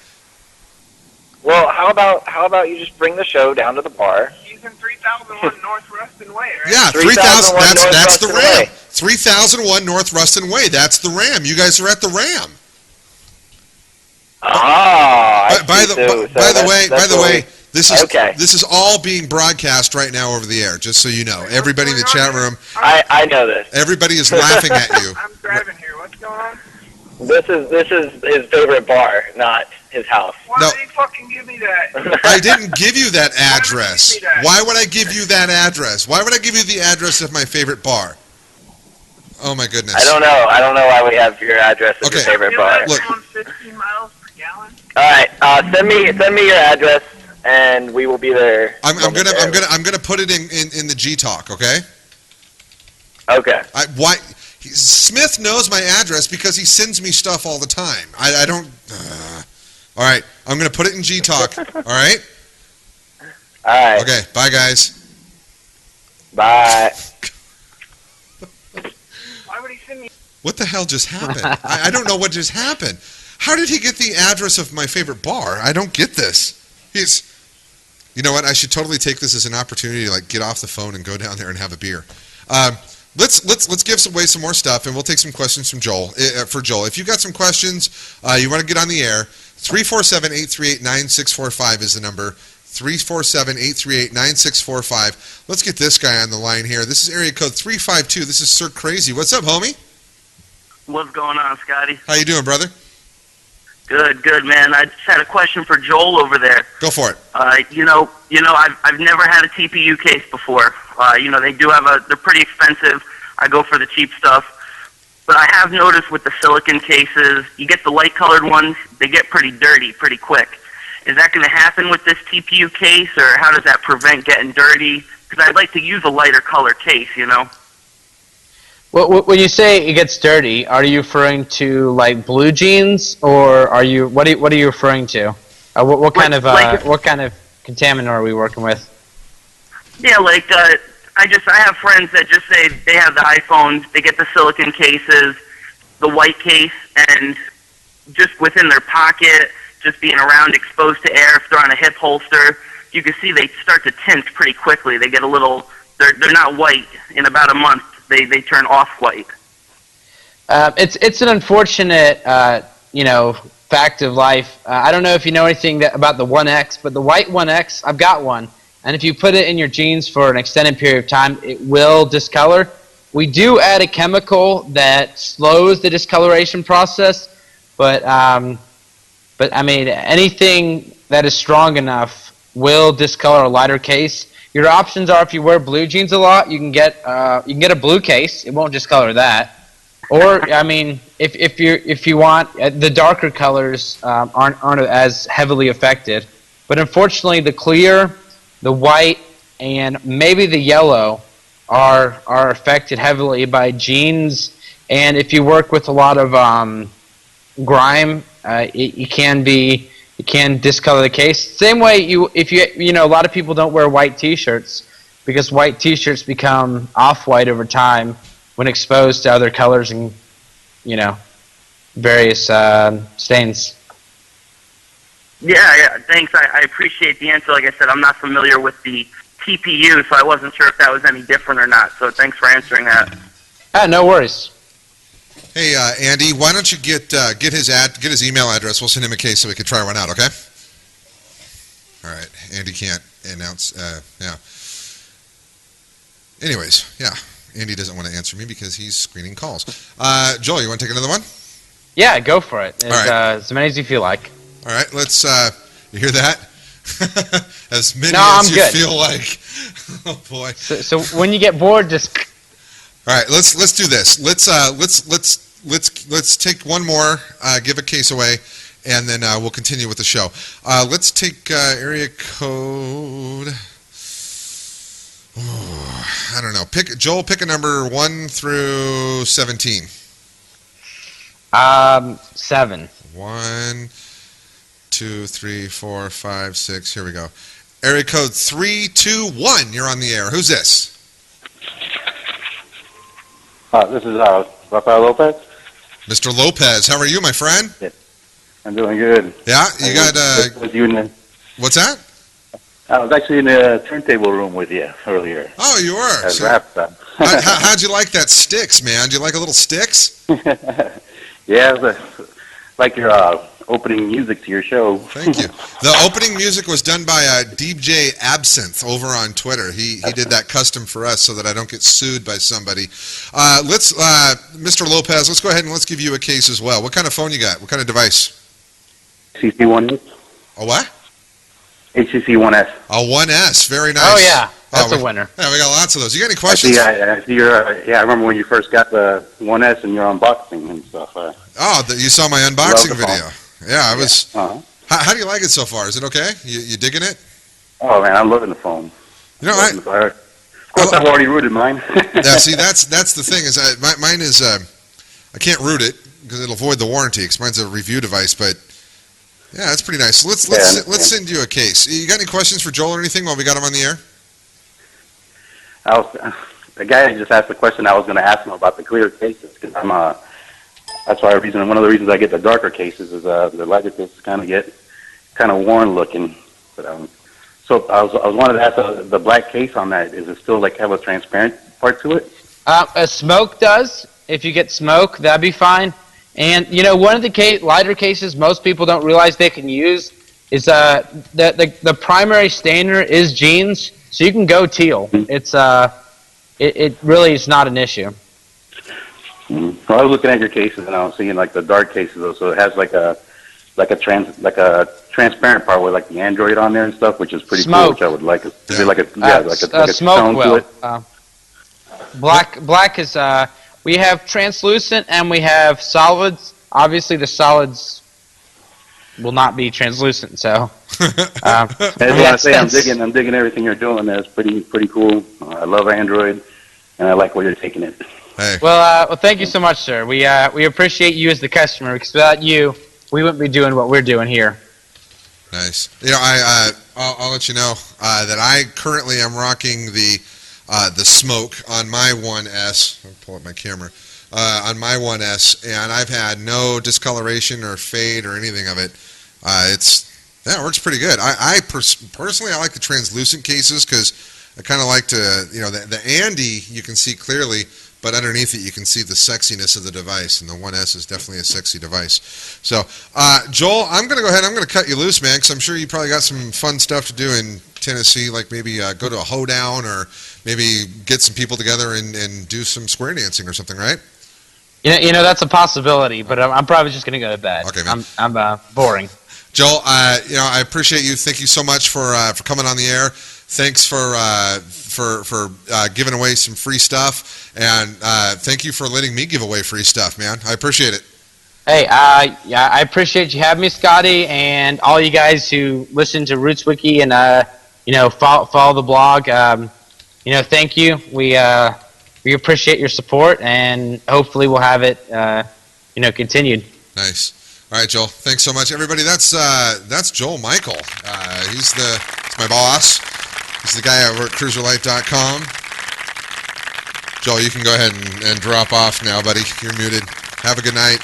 Well, how about you just bring the show down to the bar? He's in 3001 North Ruston Way, right? Yeah, 3000. That's the Ram. 3001 North Ruston Way. That's the Ram. You guys are at the Ram. By the way, this is all being broadcast right now over the air. Just so you know, everybody in the chat room. I know this. Everybody is laughing at you. I'm driving here. What's going on? This is his favorite bar, not his house. Why did you fucking give me that? I didn't give you that address. Why would I give you that address? Why would I give you the address of my favorite bar? Oh my goodness. I don't know why we have your address as your favorite bar. Look, right. Send me your address, and we will be there. I'm gonna put it in the G Talk. Okay. Okay. Smith knows my address because he sends me stuff all the time. I don't. All right. I'm gonna put it in G Talk. All right. All right. Okay. Bye, guys. Bye. Why would he send me? What the hell just happened? I don't know what just happened. How did he get the address of my favorite bar? I don't get this. You know what? I should totally take this as an opportunity to get off the phone and go down there and have a beer. Let's give away some more stuff, and we'll take some questions from Joel. For Joel, if you've got some questions, you want to get on the air, 347-838-9645 is the number. 347-838-9645. Let's get this guy on the line here. This is area code 352. This is Sir Crazy. What's up, homie? What's going on, Scotty? How you doing, brother? Good, man. I just had a question for Joel over there. Go for it. I've never had a TPU case before. They do have they're pretty expensive. I go for the cheap stuff. But I have noticed with the silicon cases, you get the light-colored ones, they get pretty dirty pretty quick. Is that going to happen with this TPU case, or how does that prevent getting dirty? Because I'd like to use a lighter color case, Well, when you say it gets dirty, are you referring to blue jeans, or are you what are you referring to? What kind of contaminant are we working with? Yeah, I have friends that just say they have the iPhones, they get the silicon cases, the white case, and just within their pocket, just being around, exposed to air, if they're on a hip holster, you can see they start to tint pretty quickly. They get a little, they're not white. In about a month, they turn off-white. It's an unfortunate, fact of life. I don't know if you know anything about the 1X, but the white 1X, I've got one. And if you put it in your jeans for an extended period of time, it will discolor. We do add a chemical that slows the discoloration process, but anything that is strong enough will discolor a lighter case. Your options are, if you wear blue jeans a lot, you can get a blue case. It won't discolor that. Or if you want, the darker colors aren't as heavily affected. But unfortunately, the clear, the white, and maybe the yellow are affected heavily by jeans. And if you work with a lot of grime, it can discolor the case. Same way a lot of people don't wear white T-shirts because white T-shirts become off-white over time when exposed to other colors and various stains. Yeah, thanks. I appreciate the answer. Like I said, I'm not familiar with the TPU, so I wasn't sure if that was any different or not. So thanks for answering that. No worries. Hey, Andy, why don't you get his email address? We'll send him a case so we can try one out, okay? All right. Andy can't announce. Yeah. Anyways, yeah. Andy doesn't want to answer me because he's screening calls. Joel, you want to take another one? Yeah, go for it. All right. As many as you feel like. All right. Let's. You hear that? As many No, as I'm you good. feel like. Oh boy. So when you get bored, just. All right, let's do this. Let's take one more, give a case away, and then we'll continue with the show. Let's take area code. I don't know. Joel. Pick a number 1 through 17. 7. 1, 2, 3, 4, 5, 6. Here we go. Area code 321. You're on the air. Who's this? This is Rafael Lopez. Mr. Lopez, how are you, my friend? Yeah, I'm doing good. Yeah, you got. Was you in the, What's that? I was actually in the turntable room with you earlier. Oh, you were. As So, rap. how'd you like that Sticks, man? Do you like a little Sticks? Yeah, like your opening music to your show. Thank you. The opening music was done by DJ Absinthe over on Twitter. He did that custom for us so that I don't get sued by somebody. Mr. Lopez, let's go ahead and let's give you a case as well. What kind of phone you got? What kind of device? HTC1S. A what? HTC1S. A 1S. Very nice. Oh yeah, that's a winner. Yeah, we got lots of those. You got any questions? I see I remember when you first got the 1S and your unboxing and stuff. You saw my unboxing Love the video. Yeah, I was. Uh-huh. How do you like it so far? Is it okay? You digging it? Oh man, I'm loving the foam. You know, Of course, I've already rooted mine. yeah. See, that's the thing is, mine is I can't root it because it'll void the warranty. Because mine's a review device, but yeah, that's pretty nice. Let's send you a case. You got any questions for Joel or anything while we got him on the air? The guy just asked the question I was going to ask him about the clear cases. Cause that's one of the reasons I get the darker cases is the lighter cases kind of worn looking. But so I wanted to ask the black case on that. Is it still like have a transparent part to it? A smoke does. If you get smoke, that'd be fine. And one of the lighter cases most people don't realize they can use is the primary stainer is jeans, so you can go teal. It's it really is not an issue. Well, I was looking at your cases and I was seeing like the dark cases though, so it has like a transparent part with like the Android on there and stuff, which is pretty cool, which I would like. Is it like a smoke tone will. to it? Black is we have translucent and we have solids. Obviously, the solids will not be translucent. So, I just want to say I'm digging everything you're doing. There, it's pretty cool. I love Android, and I like where you're taking it. Hey. Well, thank you so much, sir. We appreciate you as the customer because without you, we wouldn't be doing what we're doing here. Nice. I'll let you know that I currently am rocking the smoke on my 1S. I'll pull up my camera. On my 1S, and I've had no discoloration or fade or anything of it. It works pretty good. Personally, I like the translucent cases because I kind of like to, the Andy you can see clearly, but underneath it you can see the sexiness of the device, and the 1S is definitely a sexy device. So, Joel, I'm going to go ahead. I'm going to cut you loose, man, because I'm sure you probably got some fun stuff to do in Tennessee, like maybe go to a hoedown or maybe get some people together and do some square dancing or something, right? That's a possibility, but I'm probably just going to go to bed. Okay, man. I'm boring. Joel, I appreciate you. Thank you so much for coming on the air. Thanks for giving away some free stuff, and thank you for letting me give away free stuff, man. I appreciate it. Hey, I appreciate you having me, Scotty, and all you guys who listen to Roots Wiki and follow the blog. Thank you. We appreciate your support, and hopefully we'll have it, continued. Nice. All right, Joel. Thanks so much, everybody. That's Joel Michael. He's my boss. He's the guy over at Cruzerlite.com. Joel, you can go ahead and drop off now, buddy. You're muted. Have a good night.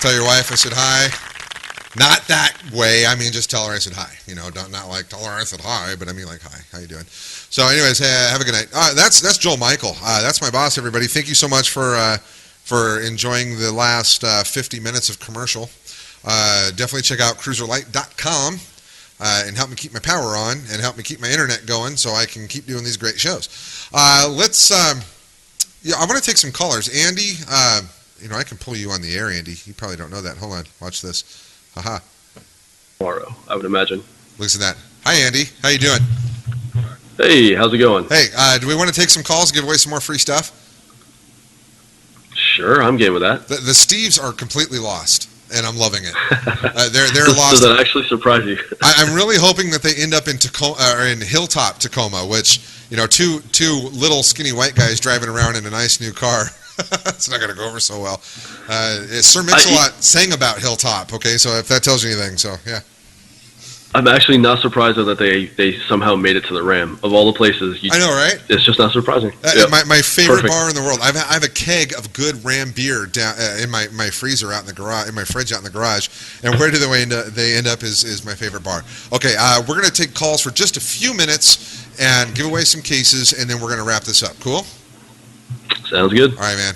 Tell your wife I said hi. Not that way. I mean, just tell her I said hi. Not like tell her I said hi, but I mean like hi. How you doing? So, anyways, have a good night. That's Joel Michael. That's my boss, everybody. Thank you so much for enjoying the last 50 minutes of commercial. Definitely check out Cruzerlite.com and help me keep my power on and help me keep my internet going so I can keep doing these great shows. I want to take some callers. Andy, I can pull you on the air, Andy. You probably don't know that. Hold on. Watch this. Haha. Tomorrow, I would imagine. Listen to that. Hi, Andy. How you doing? Hey, how's it going? Hey, do we want to take some calls, give away some more free stuff? Sure, I'm game with that. The Steves are completely lost, and I'm loving it. They're lost. Does that actually surprise you? I'm really hoping that they end up in Tacoma or in Hilltop, Tacoma, which two little skinny white guys driving around in a nice new car. It's not going to go over so well. Sir Mix-a-Lot sang about Hilltop. Okay, so if that tells you anything, so yeah. I'm actually not surprised though that they somehow made it to the Ram. Of all the places, I know, right? It's just not surprising. My favorite Perfect. bar in the world. I have a keg of good Ram beer down in my freezer out in the garage, in my fridge out in the garage. And where do they end up is my favorite bar. Okay, we're going to take calls for just a few minutes and give away some cases, and then we're going to wrap this up. Cool? Sounds good. All right, man.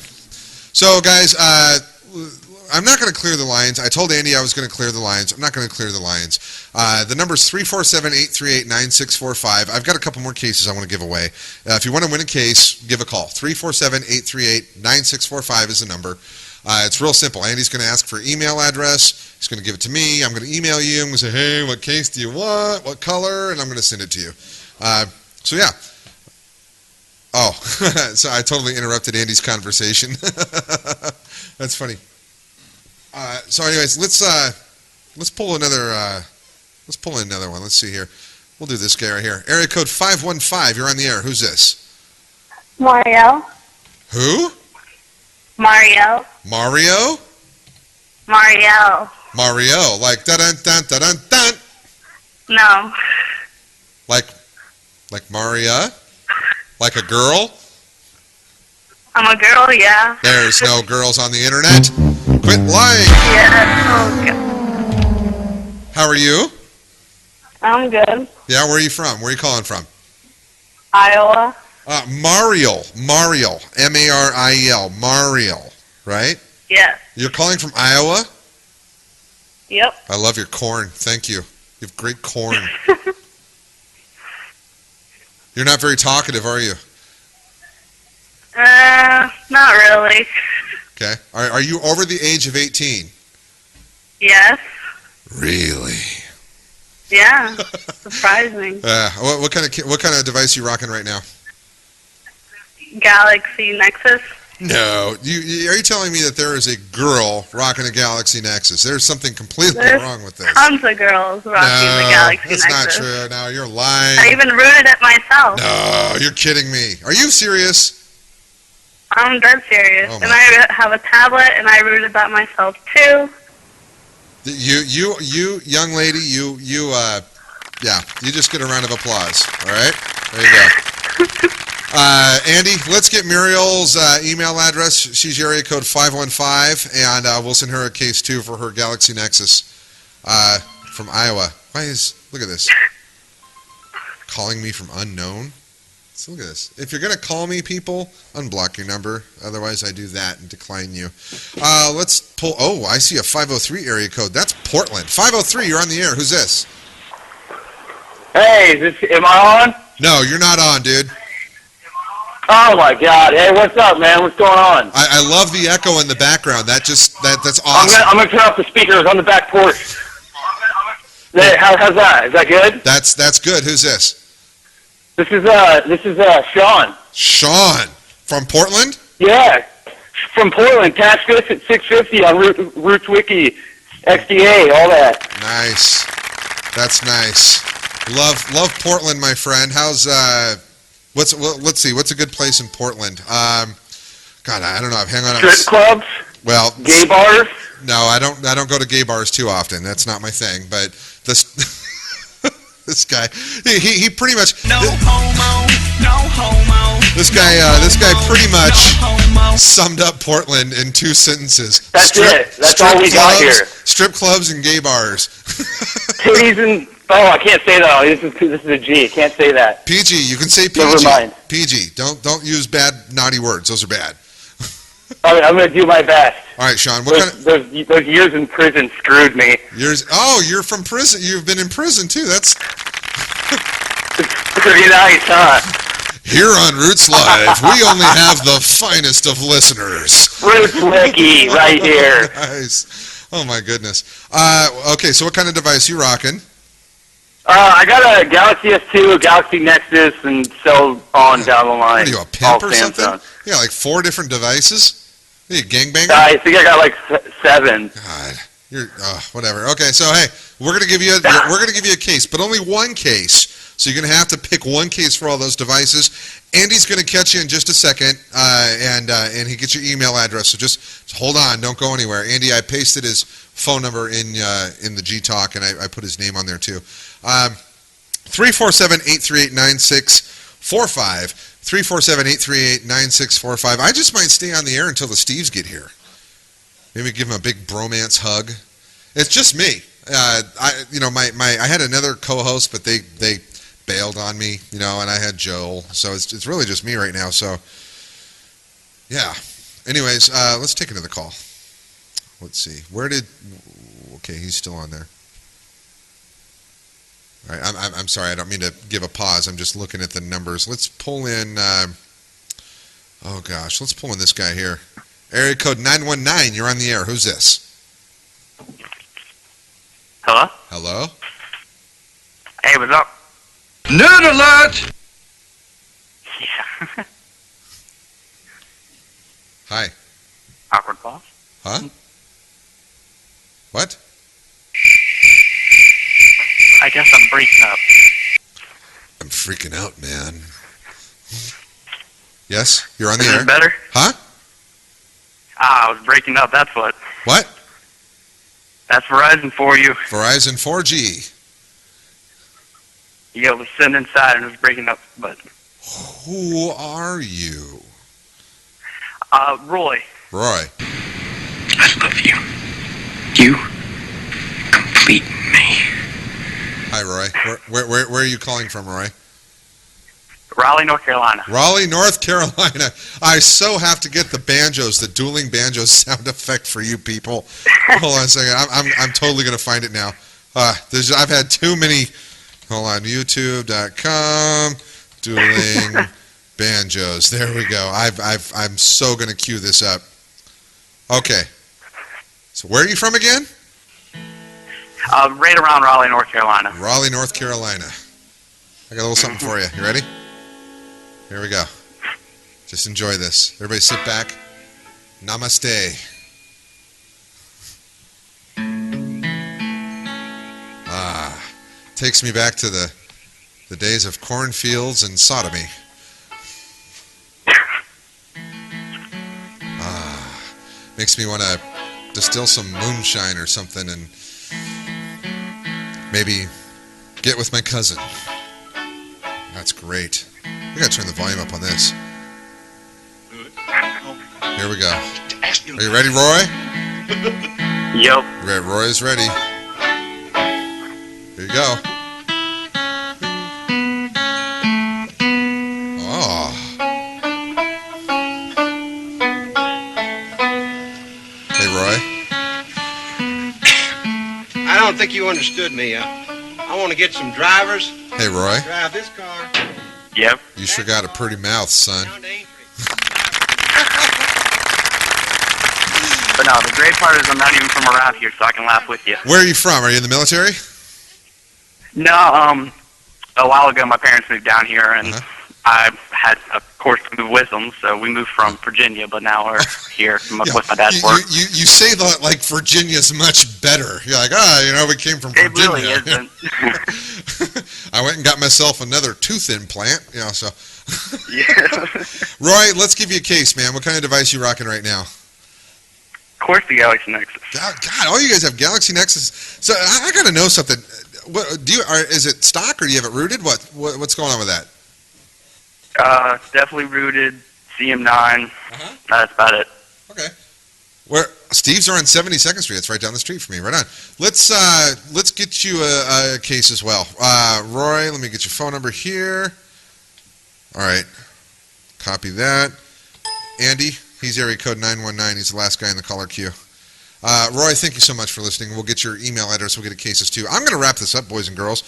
So, guys, I'm not going to clear the lines. I told Andy I was going to clear the lines. I'm not going to clear the lines. The number is 347-838-9645. I've got a couple more cases I want to give away. If you want to win a case, give a call. 347-838-9645 is the number. It's real simple. Andy's going to ask for email address. He's going to give it to me. I'm going to email you. I'm going to say, hey, what case do you want? What color? And I'm going to send it to you. So, yeah. Oh, so I totally interrupted Andy's conversation. That's funny. So anyways, let's pull another Let's pull in another one. Let's see here. We'll do this guy right here. Area code 515. You're on the air. Who's this? Mario. Who? Mario. Mario? Mario. Mario. Like dun dun dun dun dun. No. Like Maria? Like a girl? I'm a girl, yeah. There's no girls on the internet. Quit lying. Yeah. Oh, God. How are you? I'm good. Yeah, where are you from? Where are you calling from? Iowa. Mario. M-A-R-I-E-L. Mario, right? Yes. You're calling from Iowa? Yep. I love your corn. Thank you. You have great corn. You're not very talkative, are you? Not really. Okay. Are you over the age of 18? Yes. Really? Yeah. Surprising. What kind of device are you rocking right now? Galaxy Nexus. No. Are you telling me that there is a girl rocking a Galaxy Nexus? There's something completely wrong with this. Tons of girls rocking the Galaxy Nexus. That's not true. No, you're lying. I even rooted it myself. No, you're kidding me. Are you serious? I'm dead serious. Oh, and I have a tablet, and I rooted that myself, too. You young lady, you just get a round of applause. All right, there you go. Andy, let's get Muriel's email address. She's area code 515, and we'll send her a case too for her Galaxy Nexus from Iowa. Look at this, calling me from unknown. So look at this. If you're gonna call me, people, unblock your number. Otherwise, I do that and decline you. Let's pull. Oh, I see a 503 area code. That's Portland. 503. You're on the air. Who's this? Hey, am I on? No, you're not on, dude. Oh my God! Hey, what's up, man? What's going on? I love the echo in the background. That's awesome. I'm gonna turn off the speakers on the back porch. How's that? Is that good? That's good. Who's this? This is Sean. Sean from Portland. Yeah, from Portland. Catch this at 6:50 on RootzWiki, XDA, all that. Nice. That's nice. Love Portland, my friend. How's let's see. What's a good place in Portland? God, I don't know. Hang on. Strip clubs. Well, gay bars. No, I don't go to gay bars too often. That's not my thing. But this. This guy, he pretty much. No homo, no homo. This guy pretty much summed up Portland in 2 sentences. That's it. That's all we got here. Strip clubs and gay bars. Titties and I can't say that. This is a G. Can't say that. PG. You can say PG. Never mind. PG. Don't use bad naughty words. Those are bad. I'm going to do my best. All right, Sean. Those years in prison screwed me. Oh, you're from prison. You've been in prison too. That's pretty nice, huh? Here on RootzLive, we only have the finest of listeners. RootzWiki, right here. Nice. Oh my goodness. Okay, so what kind of device are you rocking? I got a Galaxy S2, a Galaxy Nexus, and so on down the line. What are you, a pimp or something? Yeah, like 4 different devices? Are you a gangbanger? I think I got like 7. God, you're whatever. Okay, so hey, we're gonna give you a case, but only one case. So you're gonna have to pick one case for all those devices. Andy's gonna catch you in just a second, and he gets your email address. So just hold on, don't go anywhere. Andy, I pasted his phone number in the G Talk, and I put his name on there too. 347-838-9645. 347-838-9645. I just might stay on the air until the Steves get here. Maybe give them a big bromance hug. It's just me. I had another co-host, but they bailed on me, and I had Joel. So it's really just me right now. So yeah. Anyways, let's take another call. Let's see. Okay, he's still on there. All right, I'm sorry. I don't mean to give a pause. I'm just looking at the numbers. Let's pull in. Let's pull in this guy here. Area code 919. You're on the air. Who's this? Hello? Hello? Hey, what's up? Nerd alert! Yeah. Hi. Awkward pause? Huh? What? I guess I'm breaking up. I'm freaking out, man. Yes, you're on the Is air. it better? Huh? I was breaking up, that's what. What? That's Verizon for you. Verizon 4G. Yeah, I was sitting inside and it was breaking up, but... Who are you? Roy. Roy. I love you. You complete me. Hi, Roy. Where are you calling from, Roy? Raleigh, North Carolina. Raleigh, North Carolina. I so have to get the banjos, the dueling banjos sound effect for you people. Hold on a second. I'm totally going to find it now. I've had too many. Hold on. YouTube.com. Dueling banjos. There we go. I'm so going to cue this up. Okay. So where are you from again? Right around Raleigh, North Carolina. Raleigh, North Carolina. I got a little something for you. You ready? Here we go. Just enjoy this. Everybody sit back. Namaste. Takes me back to the days of cornfields and sodomy. Makes me want to distill some moonshine or something and maybe get with my cousin. That's great. We gotta turn the volume up on this. Here we go. Are you ready, Roy? Yep. Roy is ready. Here you go. Oh. Hey, Roy. I don't think you understood me. I want to get some drivers. Hey, Roy. Drive this car. Yep. You sure got a pretty mouth, son. But no, the great part is I'm not even from around here, so I can laugh with you. Where are you from? Are you in the military? No, a while ago my parents moved down here, and I had, of course, to move with them, so we moved from Virginia, but now we're here with my dad's work. You say that like Virginia's much better. You're like, we came from Virginia. It really isn't. I went and got myself another tooth implant, so. Yeah. Roy, let's give you a case, man. What kind of device you rocking right now? Of course, the Galaxy Nexus. God, all you guys have Galaxy Nexus. So I got to know something. What is it stock or do you have it rooted? What's going on with that? Definitely rooted. CM9. That's about it. Okay. Where Steve's are on 72nd Street. It's right down the street from me. Right on. Let's get you a case as well. Roy, let me get your phone number here. All right. Copy that. Andy, he's area code 919. He's the last guy in the caller queue. Roy, thank you so much for listening. We'll get your email address. We'll get cases too. I'm going to wrap this up, boys and girls,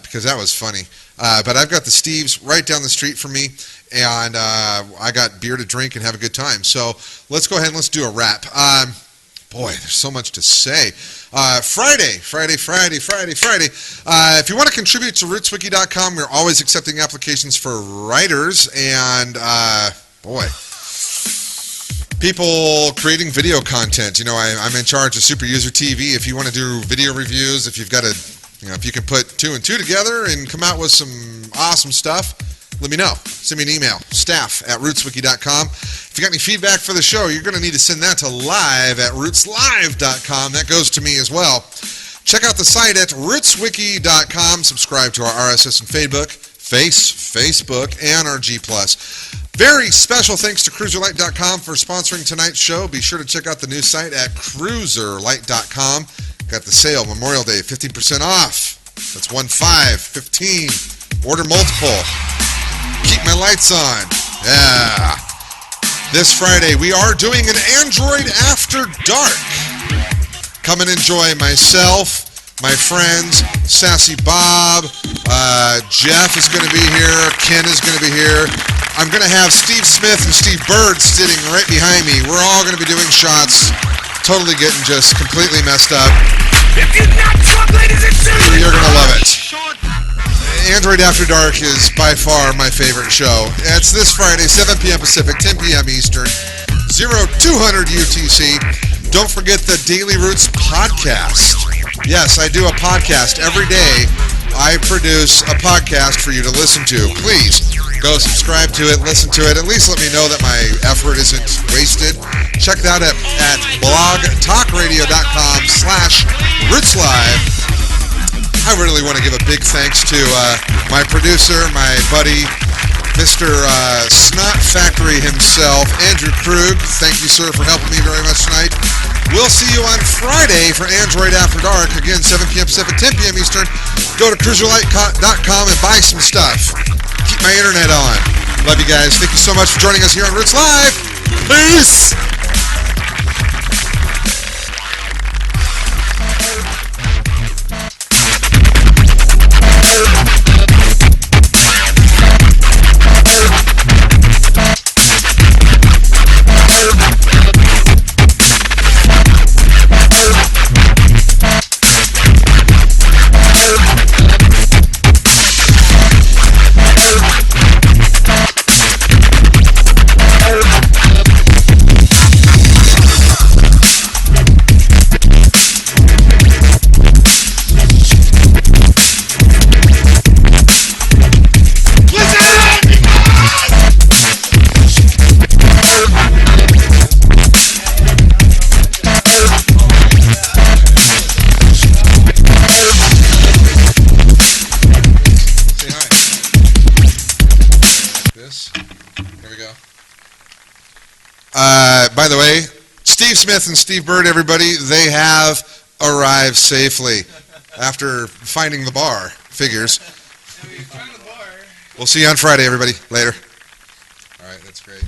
because that was funny. But I've got the Steves right down the street from me, and I got beer to drink and have a good time. So let's go ahead and let's do a wrap. Boy, there's so much to say. Friday. If you want to contribute to RootzWiki.com, we're always accepting applications for writers and, people creating video content. I'm in charge of Super User TV. If you want to do video reviews, if you've got if you can put two and two together and come out with some awesome stuff, let me know. Send me an email, staff@rootswiki.com. If you got any feedback for the show, you're going to need to send that to live@rootslive.com. That goes to me as well. Check out the site at rootswiki.com. Subscribe to our RSS and Facebook, and our G+. Very special thanks to Cruzerlite.com for sponsoring tonight's show. Be sure to check out the new site at Cruzerlite.com. Got the sale, Memorial Day, 15% off. That's 15. Order multiple. Keep my lights on. Yeah. This Friday, we are doing an Android After Dark. Come and enjoy myself, my friends, Sassy Bob, Jeff is going to be here, Ken is going to be here. I'm going to have Steve Smith and Steve Bird sitting right behind me. We're all going to be doing shots, totally getting just completely messed up. If you're not drunk, ladies and gentlemen, you're going to love it. Android After Dark is by far my favorite show. It's this Friday, 7 p.m. Pacific, 10 p.m. Eastern, 0200 UTC. Don't forget the Daily Roots podcast. Yes, I do a podcast every day. I produce a podcast for you to listen to. Please go subscribe to it, listen to it. At least let me know that my effort isn't wasted. Check that out at blogtalkradio.com/RootzLive. I really want to give a big thanks to my producer, my buddy, Mr. Snot Factory himself, Andrew Krug. Thank you, sir, for helping me very much tonight. We'll see you on Friday for Android After Dark. Again, 7 p.m. Pacific, 10 p.m. Eastern. Go to Cruzerlite.com and buy some stuff. Keep my internet on. Love you guys. Thank you so much for joining us here on RootzLive. Peace! By the way, Steve Smith and Steve Bird, everybody, they have arrived safely after finding the bar. Figures. We'll see you on Friday, everybody. Later. All right, that's great.